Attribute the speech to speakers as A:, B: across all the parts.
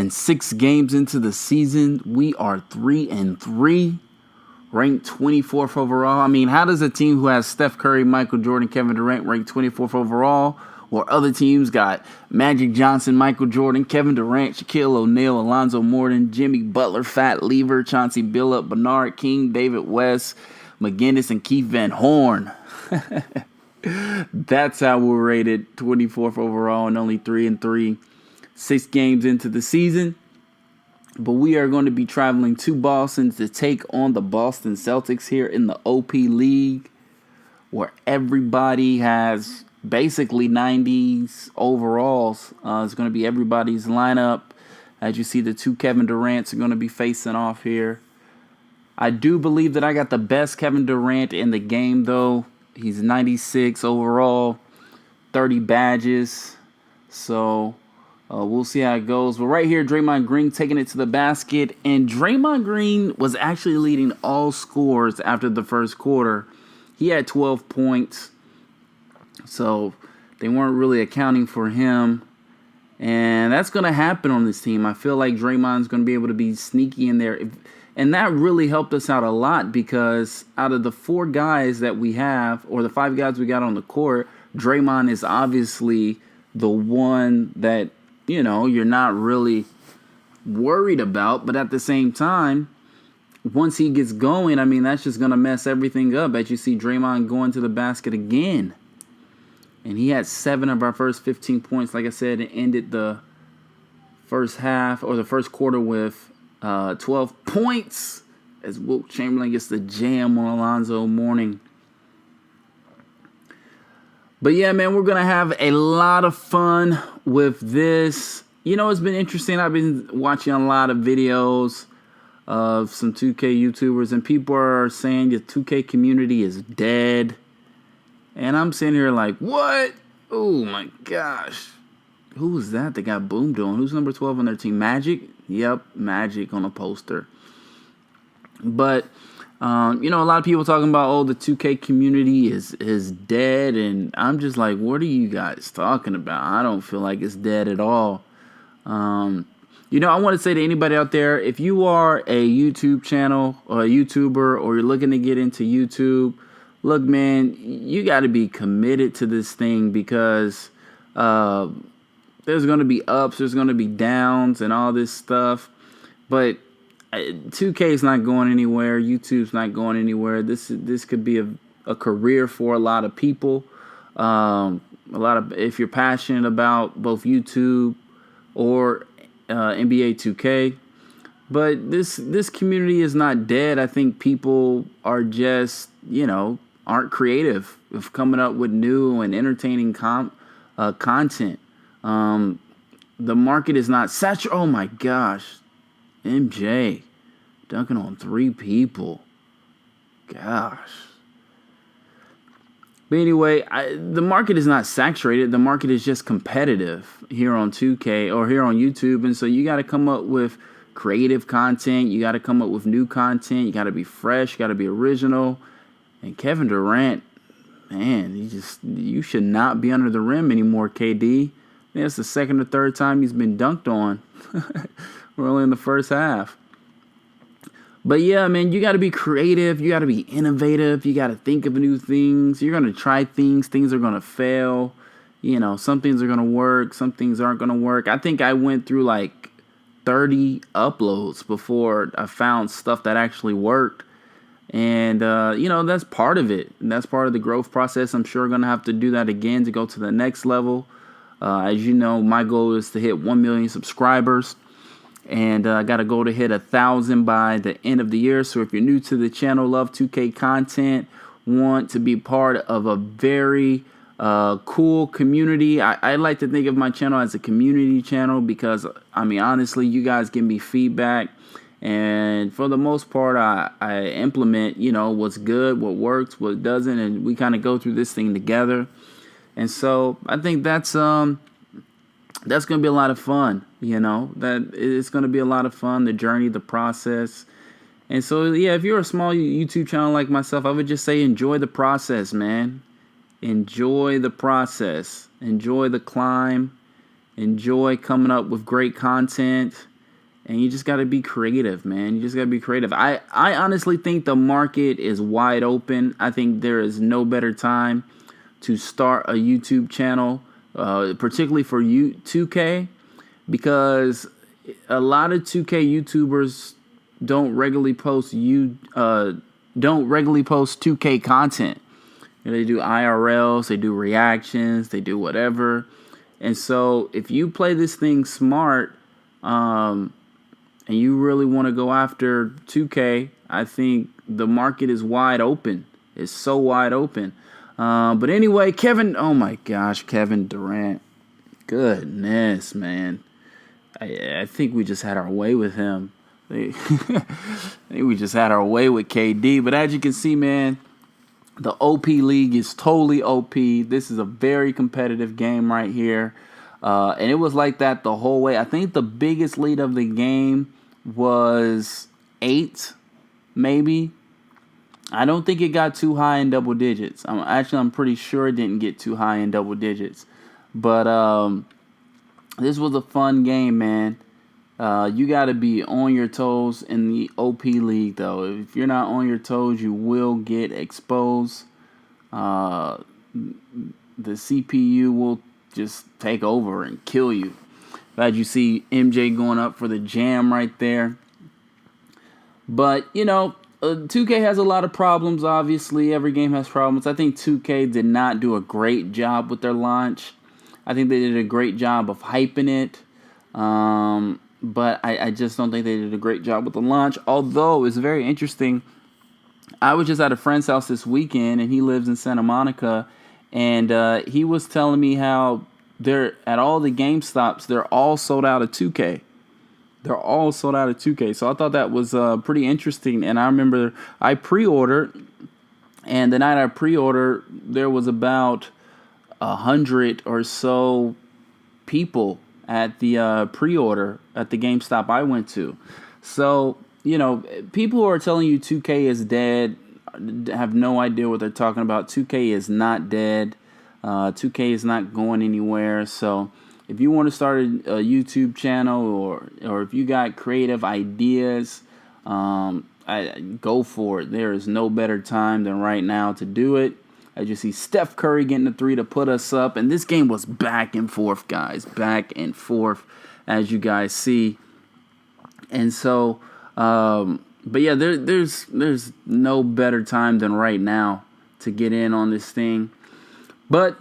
A: And 6 games into the season, we are 3-3, ranked 24th overall. I mean, how does a team who has Steph Curry, Michael Jordan, Kevin Durant ranked 24th overall, or other teams got Magic Johnson, Michael Jordan, Kevin Durant, Shaquille O'Neal, Alonzo Mourning, Jimmy Butler, Fat Lever, Chauncey Billups, Bernard King, David West, McGinnis, and Keith Van Horn? That's how we're rated 24th overall and only 3-3. 6 games into the season. But we are going to be traveling to Boston to take on the Boston Celtics here in the OP League, where everybody has basically 90s overalls. It's going to be everybody's lineup. As you see, the 2 Kevin Durants are going to be facing off here. I do believe that I got the best Kevin Durant in the game, though. He's 96 overall, 30 badges. So we'll see how it goes. But right here, Draymond Green taking it to the basket. And Draymond Green was actually leading all scores after the first quarter. He had 12 points. So they weren't really accounting for him. And that's going to happen on this team. I feel like Draymond's going to be able to be sneaky in there. And that really helped us out a lot because out of the 4 guys that we have, or the 5 guys we got on the court, Draymond is obviously the one that, you know, you're not really worried about. But at the same time, once he gets going, I mean, that's just going to mess everything up. As you see Draymond going to the basket again. And he had 7 of our first 15 points. Like I said, it ended the first half or the first quarter with 12 points as Wilt Chamberlain gets the jam on Alonzo Mourning. But yeah, man, we're going to have a lot of fun with this. You know, it's been interesting. I've been watching a lot of videos of some 2K YouTubers, and people are saying the 2K community is dead. And I'm sitting here like, what? Oh, my gosh. Who was that got boomed on? Who's number 12 on their team? Magic? Yep, Magic on a poster. But, you know, a lot of people talking about, oh, the 2K community is dead. And I'm just like, what are you guys talking about? I don't feel like it's dead at all. You know, I want to say to anybody out there, if you are a YouTube channel or a YouTuber or you're looking to get into YouTube, look, man, you got to be committed to this thing because there's going to be ups, there's going to be downs and all this stuff. But 2K is not going anywhere. YouTube's not going anywhere. This could be a career for a lot of people. If you're passionate about both YouTube or NBA 2K. But this community is not dead. I think people are just, you know, aren't creative of coming up with new and entertaining content. The market is not saturated. Oh my gosh, MJ dunking on 3 people. Gosh. But anyway, the market is not saturated. The market is just competitive here on 2K or here on YouTube, and so you got to come up with creative content. You got to come up with new content. You got to be fresh. You got to be original. And Kevin Durant, man, you should not be under the rim anymore, KD. That's the second or third time he's been dunked on. We're only in the first half. But yeah, man, you got to be creative. You got to be innovative. You got to think of new things. You're going to try things. Things are going to fail. You know, some things are going to work. Some things aren't going to work. I think I went through like 30 uploads before I found stuff that actually worked. And, you know, that's part of it. And that's part of the growth process. I'm sure I'm going to have to do that again to go to the next level. As you know, my goal is to hit 1 million subscribers. And I got a goal to hit 1,000 by the end of the year. So if you're new to the channel, love 2K content, want to be part of a very cool community. I like to think of my channel as a community channel because, I mean, honestly, you guys give me feedback. And for the most part, I implement, you know, what's good, what works, what doesn't, and we kind of go through this thing together. And so I think that's going to be a lot of fun, you know. That it's going to be a lot of fun, the journey, the process. And so, yeah, if you're a small YouTube channel like myself, I would just say enjoy the process, man. Enjoy the process. Enjoy the climb. Enjoy coming up with great content. And you just got to be creative, man. You just got to be creative. I honestly think the market is wide open. I think there is no better time to start a YouTube channel, particularly for 2K, because a lot of 2K YouTubers don't regularly post 2K content. They do IRLs, they do reactions, they do whatever. And so if you play this thing smart, and you really want to go after 2K, I think the market is wide open. It's so wide open. But anyway, oh my gosh, Kevin Durant. Goodness, man. I think we just had our way with him. I think we just had our way with KD. But as you can see, man, the OP League is totally OP. This is a very competitive game right here. And it was like that the whole way. I think the biggest lead of the game was 8, maybe. I don't think it got too high in double digits. I'm pretty sure it didn't get too high in double digits. But this was a fun game, man. You got to be on your toes in the OP League, though. If you're not on your toes, you will get exposed. The CPU will just take over and kill you. Glad you see MJ going up for the jam right there. But, 2K has a lot of problems, obviously. Every game has problems. I think 2K did not do a great job with their launch. I think they did a great job of hyping it. But I just don't think they did a great job with the launch. Although, it's very interesting. I was just at a friend's house this weekend, and he lives in Santa Monica. And he was telling me how they're at all the GameStops, they're all sold out of 2K. They're all sold out of 2K. So I thought that was pretty interesting. And I remember I pre-ordered, and the night I pre-ordered, there was about 100 or so people at the pre-order at the GameStop I went to. So, people who are telling you 2K is dead have no idea what they're talking about. 2K is not dead. 2K is not going anywhere. So if you want to start a YouTube channel or if you got creative ideas, go for it. There is no better time than right now to do it. As you see, Steph Curry getting the 3 to put us up. And this game was back and forth, guys. Back and forth, as you guys see. And so, but yeah, there's no better time than right now to get in on this thing. But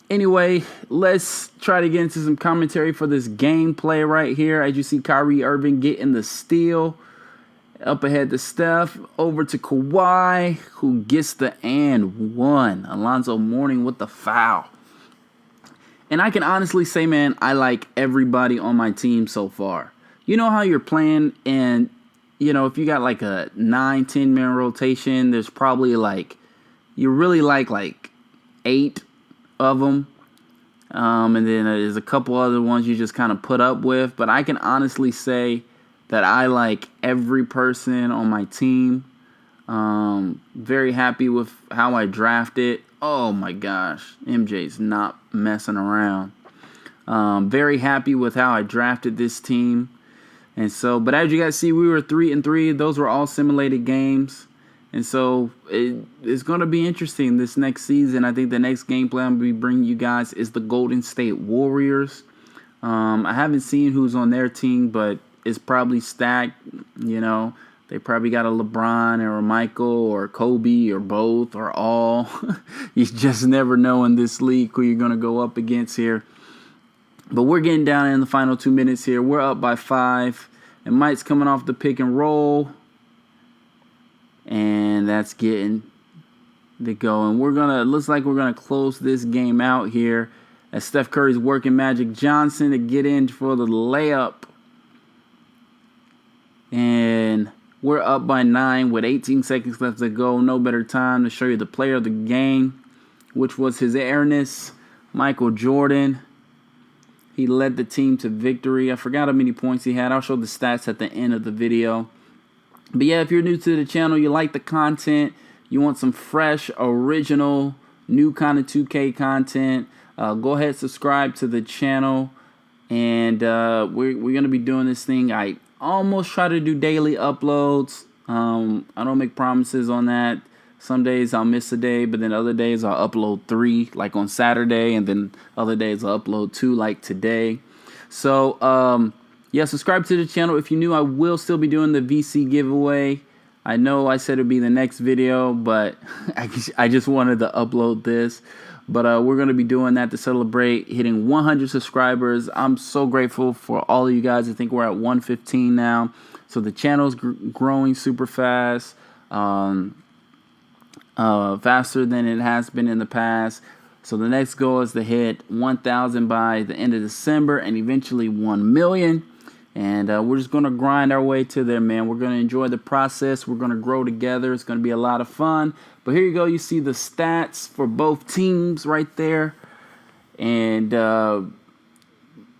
A: anyway, let's try to get into some commentary for this gameplay right here. As you see, Kyrie Irving getting the steal. Up ahead to Steph. Over to Kawhi, who gets the and one. Alonzo Mourning with the foul. And I can honestly say, man, I like everybody on my team so far. You know how you're playing, and, if you got like a 9-10 man rotation, there's probably you really like 8 of them. And then there's a couple other ones you just kind of put up with. But I can honestly say that I like every person on my team. Very happy with how I drafted. Oh my gosh, MJ's not messing around. Very happy with how I drafted this team. And so, but as you guys see, we were 3-3. Those were all simulated games. And so it's going to be interesting this next season. I think the next gameplay I'm going to be bringing you guys is the Golden State Warriors. I haven't seen who's on their team, but it's probably stacked. They probably got a LeBron or a Michael or Kobe or both or all. You just never know in this league who you're going to go up against here. But we're getting down in the final 2 minutes here. We're up by 5. And Mike's coming off the pick and roll. And that's getting the go. And looks like we're going to close this game out here as Steph Curry's working Magic Johnson to get in for the layup. And we're up by 9 with 18 seconds left to go. No better time to show you the player of the game, which was his airness, Michael Jordan. He led the team to victory. I forgot how many points he had. I'll show the stats at the end of the video. But yeah, if you're new to the channel, you like the content, you want some fresh, original, new kind of 2K content, go ahead, subscribe to the channel. And we're going to be doing this thing. I almost try to do daily uploads. I don't make promises on that. Some days I'll miss a day, but then other days I'll upload 3, like on Saturday, and then other days I'll upload 2, like today. So, yeah, subscribe to the channel. If you're new, I will still be doing the VC giveaway. I know I said it'd be the next video, but I just wanted to upload this. But we're going to be doing that to celebrate hitting 100 subscribers. I'm so grateful for all of you guys. I think we're at 115 now. So the channel's growing super fast, faster than it has been in the past. So the next goal is to hit 1,000 by the end of December and eventually 1 million. And we're just going to grind our way to there, man. We're going to enjoy the process. We're going to grow together. It's going to be a lot of fun. But here you go. You see the stats for both teams right there. And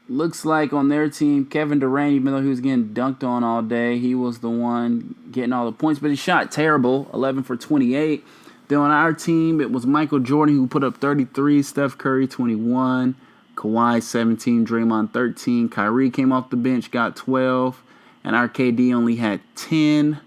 A: looks like on their team, Kevin Durant, even though he was getting dunked on all day, he was the one getting all the points. But he shot terrible, 11 for 28. Then on our team, it was Michael Jordan who put up 33, Steph Curry 21, Kawhi 17, Draymond 13. Kyrie came off the bench, got 12, and our KD only had 10.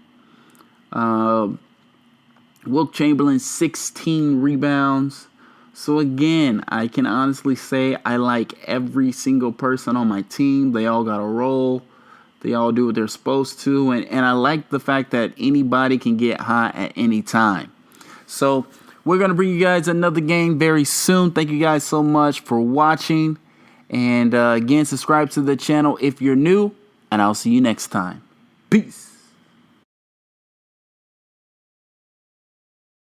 A: Wilt Chamberlain 16 rebounds. So again, I can honestly say I like every single person on my team. They all got a role. They all do what they're supposed to. And I like the fact that anybody can get hot at any time. So we're going to bring you guys another game very soon. Thank you guys so much for watching. And again, subscribe to the channel if you're new. And I'll see you next time. Peace.